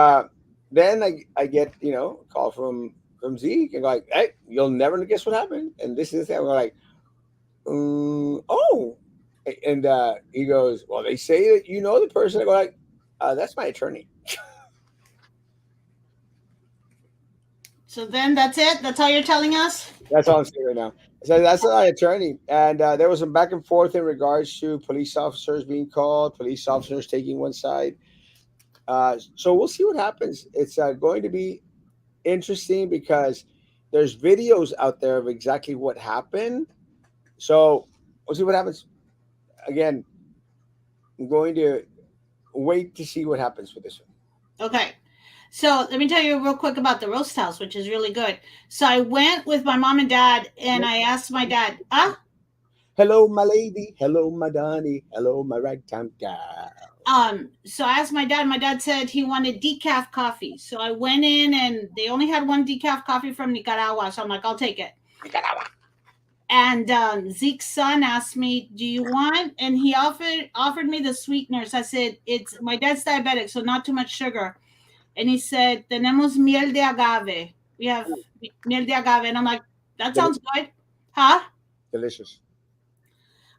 then I get, a call from Zeke and like, hey, you'll never guess what happened. And this is that. We're like, oh. And he goes, well, they say that you know the person. I go like, that's my attorney. So then that's it? That's all you're telling us? That's all I'm saying right now. So that's my attorney. And there was some back and forth in regards to police officers being called, police officers taking one side. So we'll see what happens. It's going to be interesting because there's videos out there of exactly what happened. So we'll see what happens. Again, I'm going to wait to see what happens with this one. Okay. So let me tell you real quick about the roast house, which is really good. So I went with my mom and dad, and I asked my dad, Hello, my lady. Hello, my Donnie. Hello, my ragtime gal. so I asked my dad. My dad said he wanted decaf coffee. So I went in, and they only had one decaf coffee from Nicaragua. So I'm like, I'll take it. And Zeke's son asked me, "Do you want?" And he offered me the sweeteners. I said, "It's my dad's diabetic, so not too much sugar." And he said, "Tenemos miel de agave. We have miel de agave." And I'm like, "That sounds good, huh?" Delicious.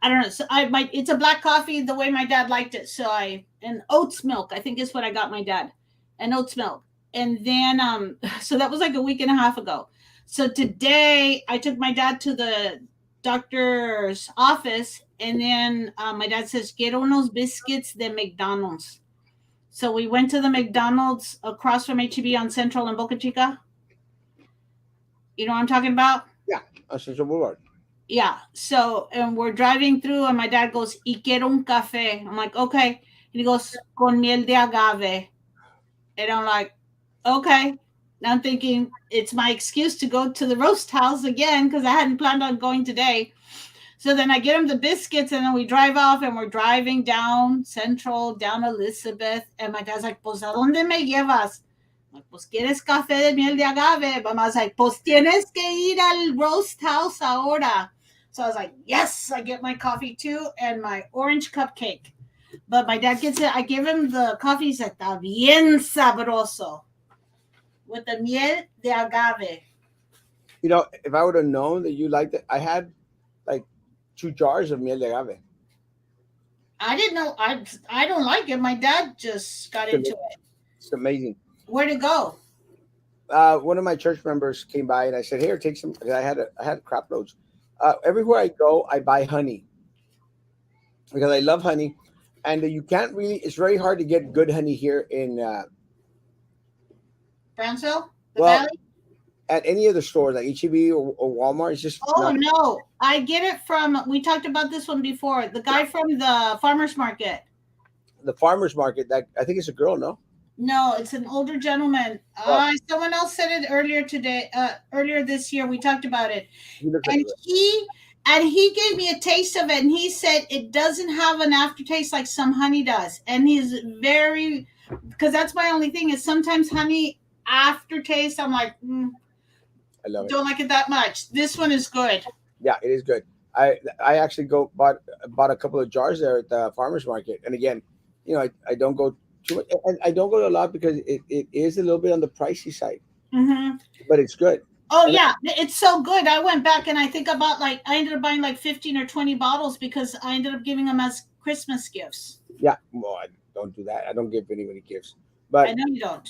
I don't know. So it's a black coffee the way my dad liked it. So and oats milk, I think is what I got my dad, and oats milk. And then so that was like a week and a half ago. So today I took my dad to the doctor's office, and then my dad says, "Quiero unos biscuits de McDonald's." So we went to the McDonald's across from HEB on Central and Boca Chica. You know what I'm talking about? Yeah, Central Boulevard. Yeah. So, and we're driving through, and my dad goes, "Y quiero un café." I'm like, "Okay." And he goes, "Con miel de agave." And I'm like, "Okay." And I'm thinking it's my excuse to go to the roast house again because I hadn't planned on going today. So then I get him the biscuits, and then we drive off, and we're driving down Central, down Elizabeth. And my dad's like, "Pues, ¿a dónde me llevas?" I'm like, "Pues, ¿quieres café de miel de agave?" Mama's like, "Pues, tienes que ir al roast house ahora." So I was like, "Yes," I get my coffee too and my orange cupcake. But my dad gets it. I give him the coffee. He's like, "Está bien sabroso with the miel de agave." If I would have known that you liked it, I had like 2 jars of miel de agave. I didn't know. I don't like it. My dad just got into it. It's amazing. Where'd it go? One of my church members came by and I said, "Here, take some." I had crap loads. Everywhere I go, I buy honey because I love honey, and you can't really. It's very hard to get good honey here Brownsville, the Well, Valley. at any of the stores like HEB or Walmart, it's just Oh not no, I get it from. We talked about this one before. The guy from the farmers market. the farmers market. That I think it's a girl. No, No, it's an older gentleman. oh, Someone else said it earlier today. Earlier this year, we talked about it, he looks like and he gave me a taste of it, and he said it doesn't have an aftertaste like some honey does, and he's very because that's my only thing is sometimes honey aftertaste. I'm like, I love it. don't like it that much. This one is good. Yeah, it is good. I actually bought a couple of jars there at the farmers market, and again, I don't go too much, and I don't go to a lot because it is a little bit on the pricey side, Mm-hmm. but it's good. Oh And yeah, it's so good. I went back and I think about I ended up buying like 15 or 20 bottles because I ended up giving them as Christmas gifts. yeah, well, I don't do that. I don't give anybody gifts, I but know you don't.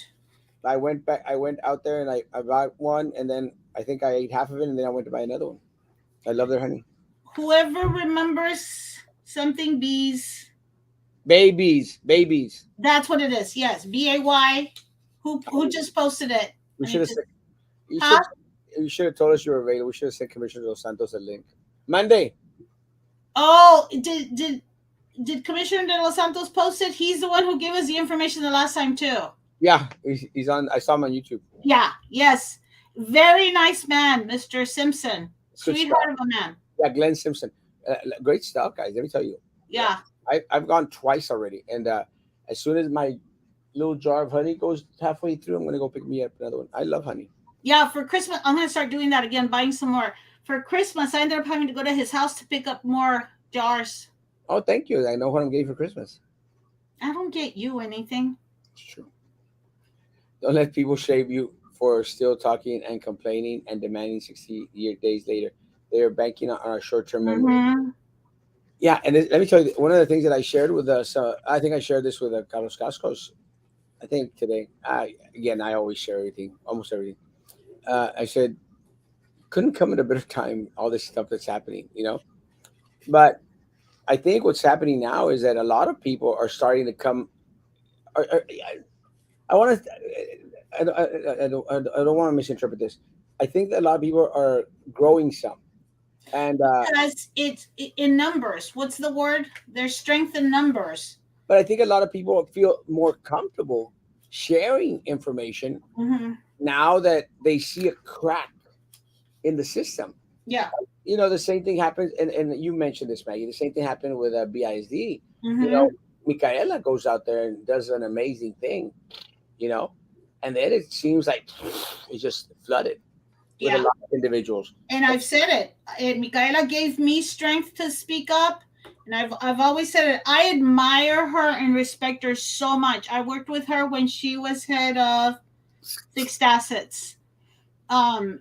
I went back. I went out there and I bought one, and then I think I ate half of it, and then I went to buy another one. I love their honey. Whoever remembers something bees, Babies. that's what it is. Yes, BAY. Who just posted it? We I should need have to, said you huh? should have told us you were available. We should have sent Commissioner Dos Santos a link. Monday. Oh, did Commissioner De Los Santos post it? He's the one who gave us the information the last time too. Yeah, he's on. I saw him on YouTube. Yeah. Yes. Very nice man, Mr. Simpson. Good Sweetheart stuff. of a man. Yeah, Glenn Simpson. Great stuff, guys. Let me tell you. Yeah. I've gone twice already, and as soon as my little jar of honey goes halfway through, I'm gonna go pick me up another one. I love honey. Yeah, for Christmas, I'm going to start doing that again, buying some more. For Christmas, I ended up having to go to his house to pick up more jars. Oh, thank you. I know what I'm getting for Christmas. I don't get you anything. It's true. Don't let people shame you for still talking and complaining and demanding 60 days later. They are banking on our short-term memory. Mm-hmm. Yeah, and let me tell you, one of the things that I shared with us, I think I shared this with Carlos Cascos, I think today. I always share everything, almost everything. I said, couldn't come at a better time, all this stuff that's happening, But I think what's happening now is that a lot of people are starting to come. I want to, I don't want to misinterpret this. I think that a lot of people are growing some. And, Because it's in numbers. What's the word? There's strength in numbers. but I think a lot of people feel more comfortable sharing information Mm-hmm. now that they see a crack in the system. Yeah. The same thing happens, and you mentioned this, Maggie. The same thing happened with BISD. Mm-hmm. Micaela goes out there and does an amazing thing, and then it seems like it's just flooded with a Yeah. lot of individuals. And I've said it. And Micaela gave me strength to speak up. And I've always said it. I admire her and respect her so much. I worked with her when she was head of fixed assets. And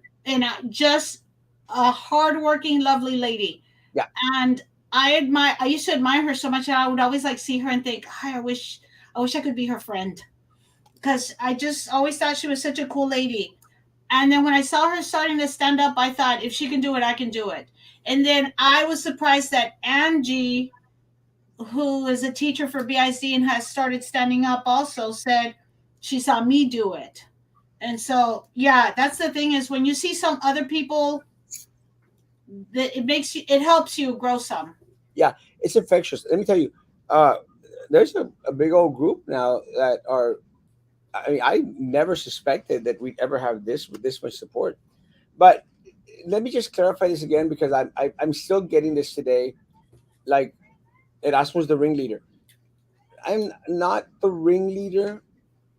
just a hardworking, lovely lady. Yeah. And I used to admire her so much that I would always see her and think, I wish I could be her friend. Because I just always thought she was such a cool lady. And then when I saw her starting to stand up, I thought, if she can do it, I can do it. And then I was surprised that Angie, who is a teacher for BIC and has started standing up, also said she saw me do it. And so, yeah, that's the thing is when you see some other people, that it helps you grow some. Yeah, it's infectious. Let me tell you, there's a big old group now that are. I mean, I never suspected that we'd ever have this with this much support. But let me just clarify this again because I'm still getting this today. Like, Erasmo's the ringleader. I'm not the ringleader.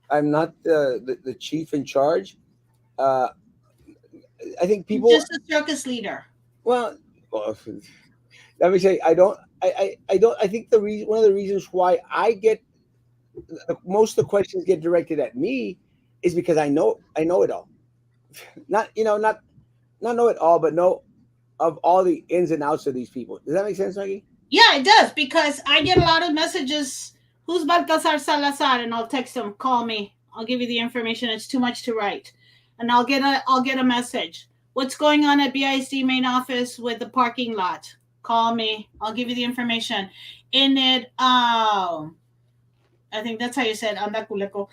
I'm not the chief in charge. Uh, I think people. Just a circus leader. Well, let me say I don't. I don't. I think one of the reasons why I get most of the questions get directed at me is because I know it all. Not know it all, but know of all the ins and outs of these people. Does that make sense, Maggie? Yeah, it does because I get a lot of messages. Who's Baltasar Salazar? And I'll text them. Call me. I'll give you the information. It's too much to write, and I'll get a message. What's going on at BISD main office with the parking lot? Call me. I'll give you the information. In it, I think that's how you said andaculeco.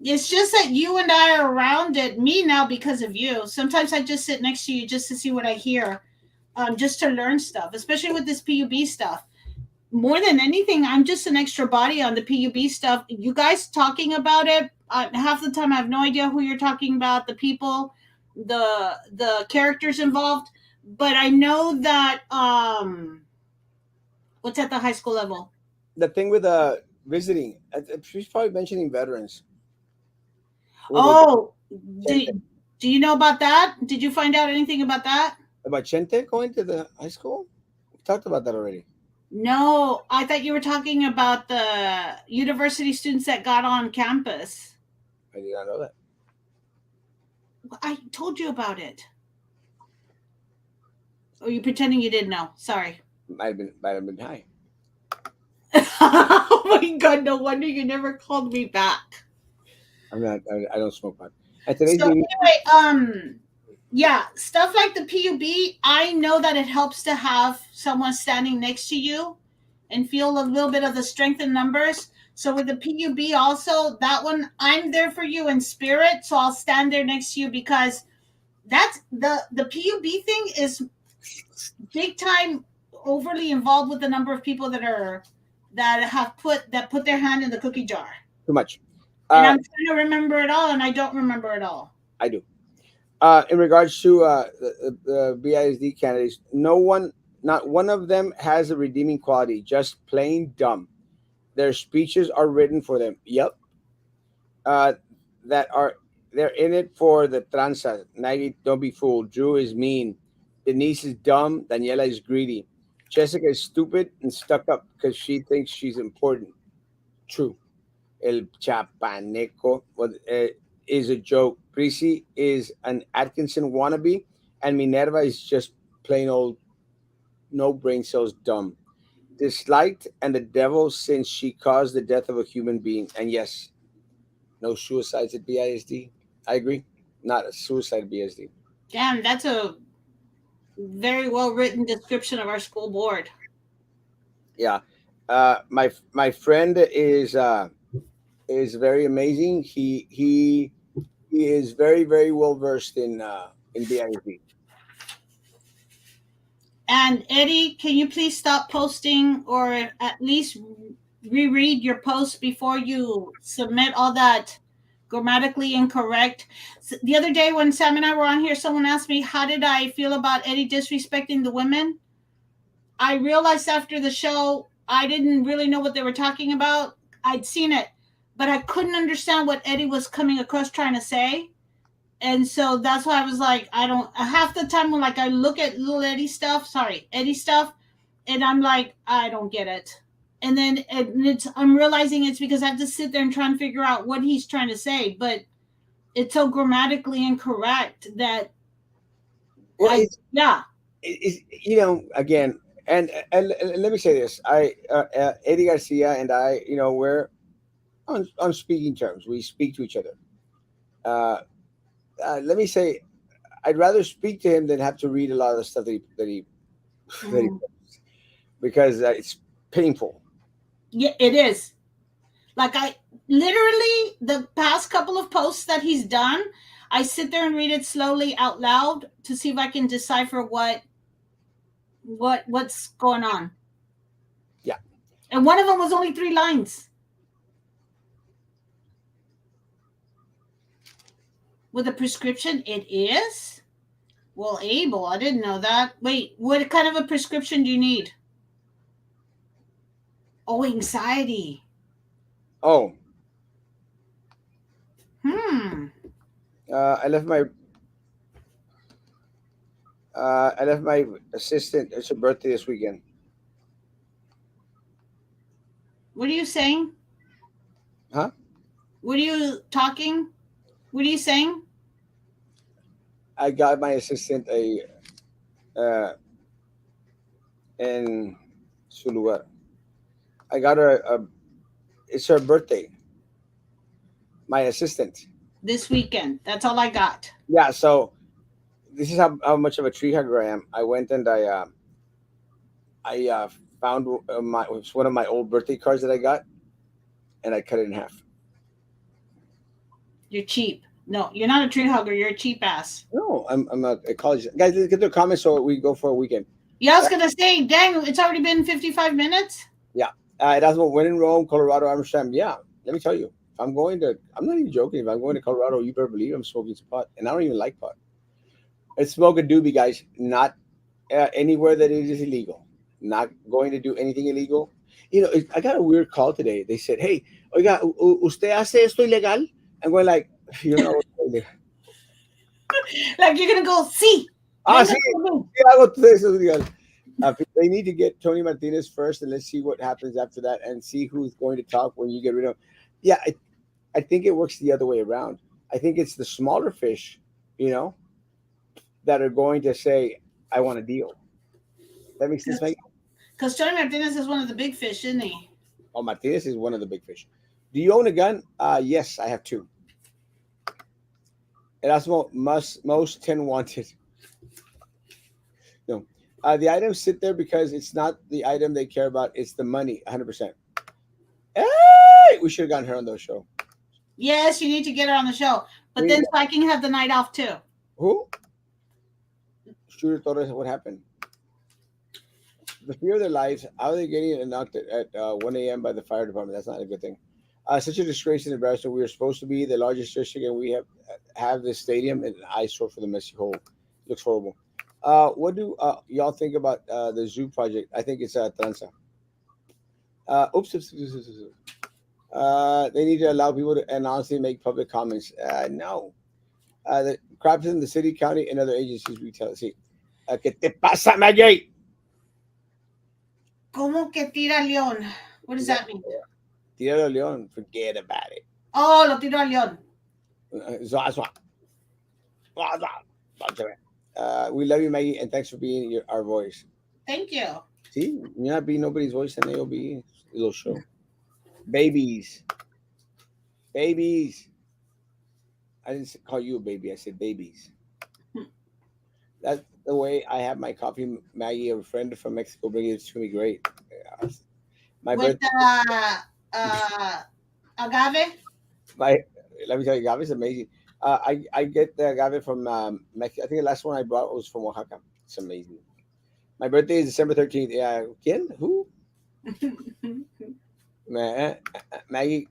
It's just that you and I are around it. Me now because of you. Sometimes I just sit next to you just to see what I hear, just to learn stuff, especially with this PUB stuff. More than anything, I'm just an extra body on the PUB stuff. You guys talking about it, half the time I have no idea who you're talking about, the people, the characters involved, but I know that what's at the high school level. The thing with visiting, she's probably mentioning veterans with the Oh, Chente. do you know about that? Did you find out anything about that? About Chente going to the high school. We talked about that already. No, I thought you were talking about the university students that got on campus. I did not know that. I told you about it. Or you pretending you didn't know? Sorry. Might have been high. Oh my god! No wonder you never called me back. I'm not. I don't smoke pot. At today's So meeting, anyway, yeah, stuff like the PUB. I know that it helps to have someone standing next to you and feel a little bit of the strength in numbers. So with the PUB, also that one, I'm there for you in spirit. So I'll stand there next to you because that's the PUB thing is big time overly involved with the number of people that put their hand in the cookie jar. too much. And Uh, I'm trying to remember it all, and I don't remember it all. I do. In regards to the BISD candidates, no one, not one of them has a redeeming quality. Just plain dumb. Their speeches are written for them. Yep. Uh, that are they're in it for the tranza. Maggie, don't be fooled. Drew is mean. Denise is dumb. Daniela is greedy. Jessica is stupid and stuck up because she thinks she's important. True. El Chapaneco is a joke. Prissy is an Atkinson wannabe, and Minerva is just plain old no brain cells dumb. Disliked and the devil since she caused the death of a human being. And yes, no suicides at BISD. I agree. Not a suicide at BISD. Damn, that's a very well written description of our school board. Yeah. My friend is very amazing. He is very well versed in BISD. And Eddie, can you please stop posting or at least reread your posts before you submit all that grammatically incorrect? The other day when Sam and I were on here, someone asked me, how did I feel about Eddie disrespecting the women? I realized after the show, I didn't really know what they were talking about. I'd seen it, but I couldn't understand what Eddie was coming across trying to say. And so that's why I was like, I don't, half the time when like I look at little Eddie stuff, and I'm like, I don't get it. And then I'm realizing it's because I have to sit there and try and figure out what he's trying to say, but it's so grammatically incorrect that Well, yeah. it's again, and let me say this: Eddie Garcia and I, we're on speaking terms. We speak to each other. Uh, let me say, I'd rather speak to him than have to read a lot of the stuff that he Mm. because it's painful. Yeah, it is. Like I literally the past couple of posts that he's done, I sit there and read it slowly out loud to see if I can decipher what's going on. Yeah. And one of them was only 3 lines. With a prescription, it is? Well, Abel, I didn't know that. Wait, what kind of a prescription do you need? Oh, anxiety. Oh, Hmm. uh, I left my I left my assistant. It's her birthday this weekend. What are you saying? Huh? What are you talking? What are you saying? I got my assistant uh, in su lugar. I got her. It's her birthday. My assistant. This weekend. That's all I got. Yeah. So this is how much of a tree hugger I am. I went and I found it's one of my old birthday cards that I got, and I cut it in half. You're cheap. No, you're not a tree hugger. You're a cheap ass. No, I'm a college guys. Let's get their comments so we go for a weekend. Yeah, I was gonna say, dang, it's already been 55 minutes. Yeah, Erasmo, when in Rome, Colorado, Amsterdam. Yeah, let me tell you, if I'm going to, I'm not even joking. If I'm going to Colorado, you better believe I'm smoking some pot, and I don't even like pot. It's smoke a doobie, guys. Not anywhere that it is illegal. Not going to do anything illegal. I got a weird call today. They said, "Hey, oiga, usted hace esto ilegal?" I'm going like, you know, Like you're gonna go, see, ah, venga sí, conmigo. sí hago todo eso ilegal. They need to get Tony Martinez first, and let's see what happens after that, and see who's going to talk when you get rid of. Yeah, I think it works the other way around. I think it's the smaller fish, you know, that are going to say, "I want a deal." That makes sense, Mike. Because Tony Martinez is one of the big fish, isn't he? Oh, Martinez is one of the big fish. Do you own a gun? Yes, I have two. Erasmo, most 10 wanted. No. The items sit there because it's not the item they care about, it's the money, 100%. Hey! We should have gotten her on the show. Yes, you need to get her on the show. But then so I can have the night off too. Who? Shooter Torres, what happened? The fear of their lives, how are they getting knocked at 1 a.m. by the fire department? That's not a good thing. Such a disgrace and embarrassment. We are supposed to be the largest district, and we have this stadium and an eyesore for the messy hole. Looks horrible. What do y'all think about the zoo project? I think it's tranza. Oops. They need to allow people to and honestly make public comments. No. The crabs in the city, county, and other agencies we tell. See, ¿qué te pasa, Maggie? ¿Cómo que tira león? What does that mean? Tierra León, forget about it. Oh, lo tiro al león. Zwa, zwa. Zwa, zwa. We love you, Maggie, and thanks for being our voice. Thank you. See, you're not being nobody's voice, and they'll be a little show. Babies. Babies. I didn't call you a baby. I said babies. That's the way I have my coffee, Maggie. A friend from Mexico bring it to me. Great. My With agave? my let me tell you, agave is amazing. I get the agave from Mexico. I think the last one I brought was from Oaxaca. It's amazing. My birthday is December 13th. Yeah, ¿quién? Who? Maggie,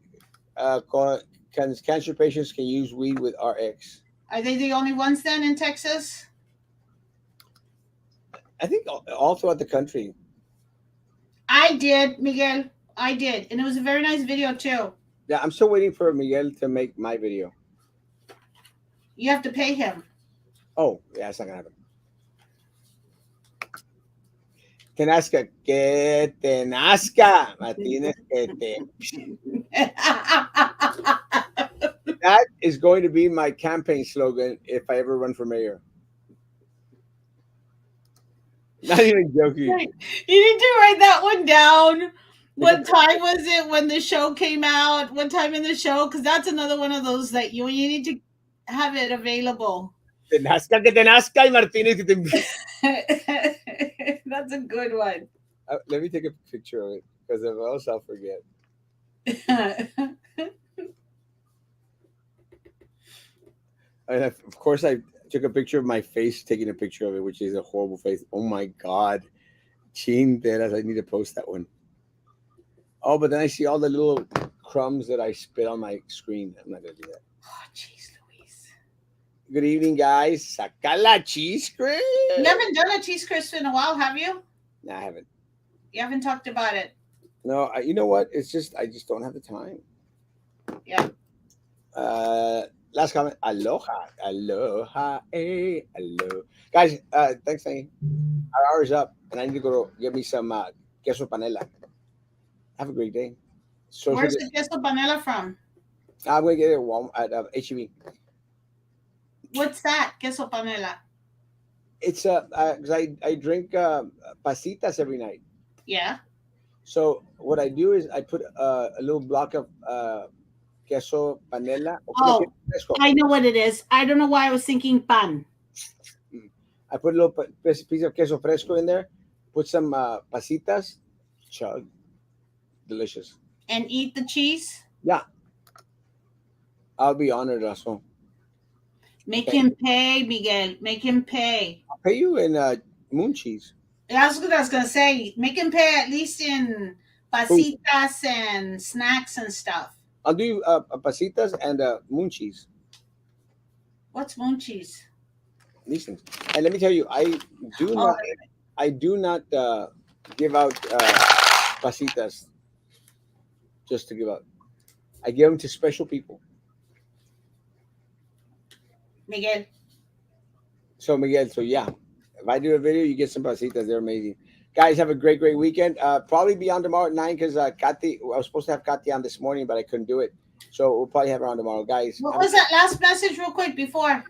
cancer patients can use weed with RX. Are they the only ones then in Texas? I think all throughout the country. I did, Miguel. I did. And it was a very nice video, too. Yeah, I'm still waiting for Miguel to make my video. You have to pay him. Oh, yeah, it's not going to happen. Que nazca, que te nazca, Martinez, que te. That is going to be my campaign slogan if I ever run for mayor. Not even joking. You need to write that one down. What time was it when the show came out? What time in the show? Because that's another one of those that you need to have it available. Te nazca, que te nazca, y Martinez, que te. That's a good one. Let me take a picture of it because if else I'll forget. And of course, I took a picture of my face, taking a picture of it, which is a horrible face. Oh my God. Chinteras, I need to post that one. Oh, but then I see all the little crumbs that I spit on my screen. I'm not going to do that. Oh, jeez, Louise. Good evening, guys. Saca la cheese crisp. You haven't done a cheese crisp in a while, have you? No, I haven't. You haven't talked about it. No, you know what? It's just, I just don't have the time. Yeah. Last comment. Aloha. Aloha. Hey, aloha. Guys, thanks, Nancy. Our hour's up, and I need to go get me some queso panela. Have a great day. Where's the queso panela from? I'm going to get it at Walmart, at H-E-B. What's that, queso panela? It's because I drink pasitas every night. Yeah. So what I do is I put a little block of queso panela. Oh, I know what it is. I don't know why I was thinking pan. I put a little piece of queso fresco in there, put some pasitas, chug. Delicious. And eat the cheese? Yeah. I'll be honored, Erasmo. Make Okay. him pay, Miguel. Make him pay. I'll pay you in moon cheese. That's what I was gonna say. Make him pay at least in Food. pasitas and snacks and stuff. I'll do pasitas and moon cheese. What's moon cheese? These things. And let me tell you, do Oh, not, I do not give out pasitas just to give out. I give them to special people. Miguel. So Miguel, so yeah, if I do a video, you get some pasitas. They're amazing. Guys, have a great, great weekend. Probably be on tomorrow at 9 because Kathy, I was supposed to have Kathy on this morning, but I couldn't do it. So we'll probably have her on tomorrow, guys. What was that last message, real quick, before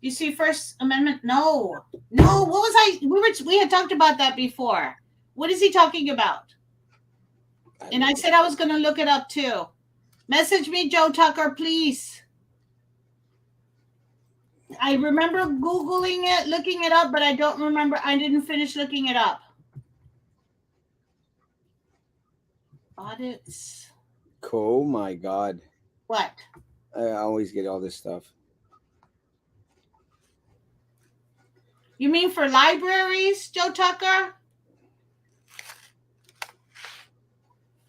you see First Amendment? No. What was I? We had talked about that before. What is he talking about? And I said I was going to look it up too. Message me, Joe Tucker, please. I remember Googling it, looking it up, but I don't remember. I didn't finish looking it up. Audits. Oh my God. What? I always get all this stuff. You mean for libraries, Joe Tucker?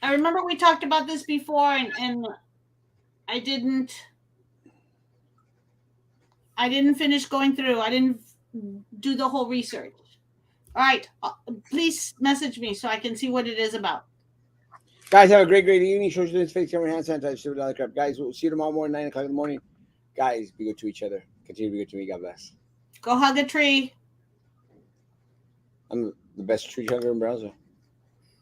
I remember we talked about this before, and I didn't finish going through. I didn't do the whole research. All right. Please message me so I can see what it is about. Guys, have a great, great evening. Social distance, face camera, hand sanitizer, shit, all that crap. Guys, we'll see you tomorrow morning, 9 o'clock in the morning. Guys, be good to each other. Continue to be good to me. God bless. Go hug a tree. I'm the best tree hugger in Browser.